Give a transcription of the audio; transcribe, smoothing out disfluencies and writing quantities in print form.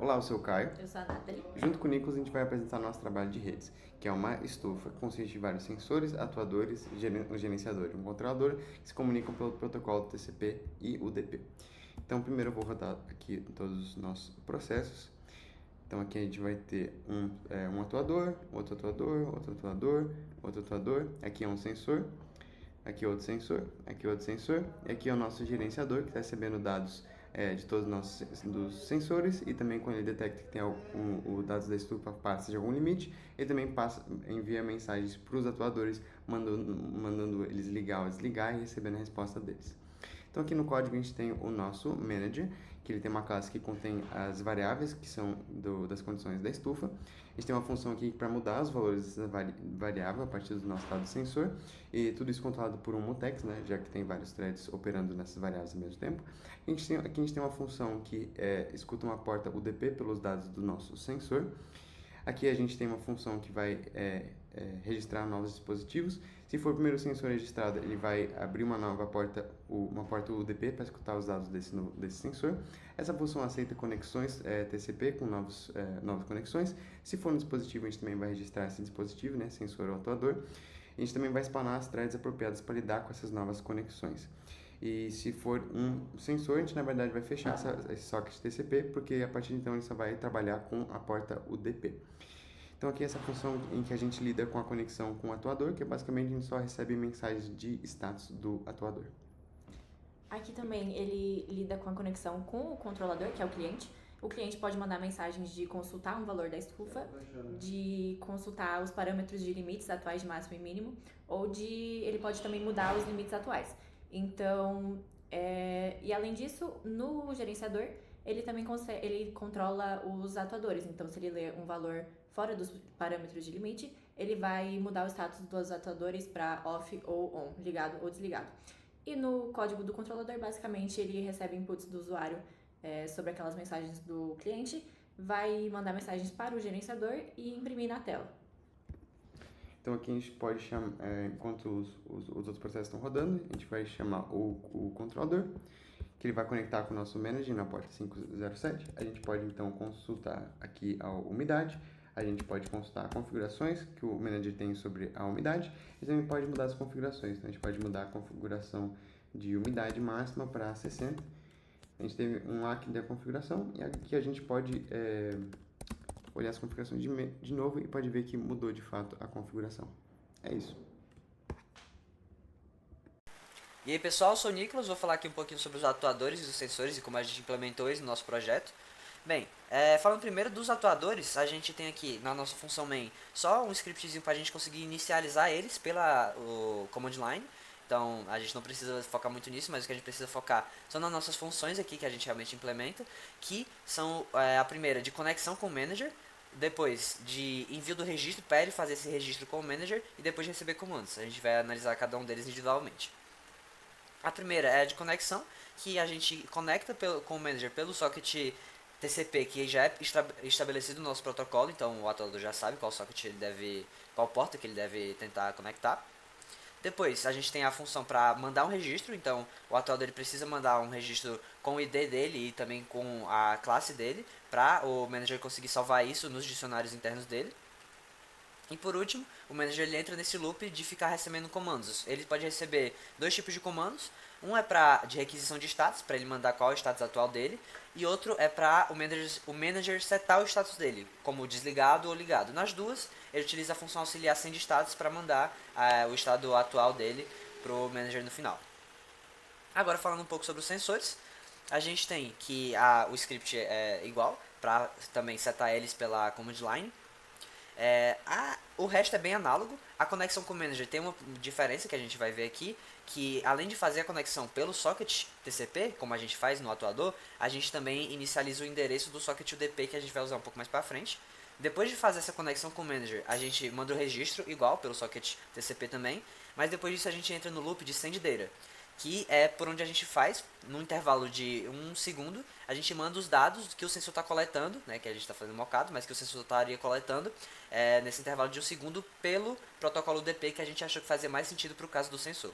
Olá, eu sou o Caio. Eu sou a Nathalie. Junto com o Nicolas, a gente vai apresentar nosso trabalho de redes, que é uma estufa que consiste de vários sensores, atuadores, um gerenciador e um controlador que se comunicam pelo protocolo TCP e UDP. Então, primeiro eu vou rodar aqui todos os nossos processos. Então, aqui a gente vai ter um atuador, outro atuador, outro atuador, outro atuador. Aqui é um sensor, aqui outro sensor, aqui outro sensor. E aqui é o nosso gerenciador que está recebendo dados de todos os nossos dos sensores, e também quando ele detecta que tem o dados da estufa passa de algum limite, ele também envia mensagens para os atuadores, mandando eles ligar ou desligar e recebendo a resposta deles. Então aqui no código a gente tem o nosso manager, que ele tem uma classe que contém as variáveis que são das condições da estufa. A gente tem uma função aqui para mudar os valores dessa variável a partir do nosso dado sensor, e tudo isso controlado por um mutex, né, já que tem vários threads operando nessas variáveis ao mesmo tempo. Aqui a gente tem uma função que escuta uma porta UDP pelos dados do nosso sensor. Aqui a gente tem uma função que vai registrar novos dispositivos. Se for o primeiro sensor registrado, ele vai abrir uma nova porta, uma porta UDP para escutar os dados desse sensor. Essa função aceita conexões TCP com novas conexões. Se for um dispositivo, a gente também vai registrar esse dispositivo, né, sensor ou atuador. A gente também vai spawnar as threads apropriadas para lidar com essas novas conexões. E se for um sensor, a gente na verdade vai fechar esse socket TCP, porque a partir de então ele só vai trabalhar com a porta UDP. Então aqui é essa função em que a gente lida com a conexão com o atuador, que basicamente a gente só recebe mensagens de status do atuador. Aqui também ele lida com a conexão com o controlador, que é o cliente. O cliente pode mandar mensagens de consultar um valor da estufa, de consultar os parâmetros de limites atuais de máximo e mínimo, ou ele pode também mudar os limites atuais. Então, e além disso, no gerenciador, ele também ele controla os atuadores. Então, se ele lê um valor fora dos parâmetros de limite, ele vai mudar o status dos atuadores para off ou on, ligado ou desligado. E no código do controlador, basicamente, ele recebe inputs do usuário sobre aquelas mensagens do cliente, vai mandar mensagens para o gerenciador e imprimir na tela. Então aqui a gente pode chamar, enquanto os outros processos estão rodando, a gente vai chamar o controlador, que ele vai conectar com o nosso manager na porta 507. A gente pode então consultar aqui a umidade, a gente pode consultar configurações que o manager tem sobre a umidade, e também pode mudar as configurações. Então a gente pode mudar a configuração de umidade máxima para 60. A gente teve um aqui da configuração, e aqui a gente pode olhar as configurações de novo e pode ver que mudou de fato a configuração. É isso. E aí pessoal, eu sou o Nicolas, vou falar aqui um pouquinho sobre os atuadores e os sensores e como a gente implementou eles no nosso projeto. Bem, falando primeiro dos atuadores, a gente tem aqui na nossa função main só um scriptzinho para a gente conseguir inicializar eles pela command line. Então a gente não precisa focar muito nisso, mas o que a gente precisa focar são nas nossas funções aqui que a gente realmente implementa, que são a primeira de conexão com o manager, depois de envio do registro para ele fazer esse registro com o manager e depois de receber comandos. A gente vai analisar cada um deles individualmente. A primeira é a de conexão, que a gente conecta com o manager pelo socket TCP, que já é estabelecido no nosso protocolo, então o atuador já sabe qual porta que ele deve tentar conectar. Depois a gente tem a função para mandar um registro, então o atuador ele precisa mandar um registro com o ID dele e também com a classe dele, para o manager conseguir salvar isso nos dicionários internos dele. E por último, o manager ele entra nesse loop de ficar recebendo comandos. Ele pode receber dois tipos de comandos. Um é de requisição de status, para ele mandar qual é o status atual dele. E outro é para o manager setar o status dele, como desligado ou ligado. Nas duas, ele utiliza a função auxiliar send status para mandar o estado atual dele para o manager no final. Agora falando um pouco sobre os sensores, a gente tem que o script é igual, para também setar eles pela command line. O resto é bem análogo. A conexão com o manager tem uma diferença que a gente vai ver aqui, que além de fazer a conexão pelo socket TCP, como a gente faz no atuador, a gente também inicializa o endereço do socket UDP, que a gente vai usar um pouco mais para frente. Depois de fazer essa conexão com o manager, a gente manda o registro igual pelo socket TCP também, mas depois disso a gente entra no loop de send data, que é por onde a gente faz, no intervalo de 1 segundo, a gente manda os dados que o sensor está coletando, né, que a gente está fazendo mocado, mas que o sensor estaria coletando nesse intervalo de 1 segundo pelo protocolo UDP, que a gente achou que fazia mais sentido para o caso do sensor.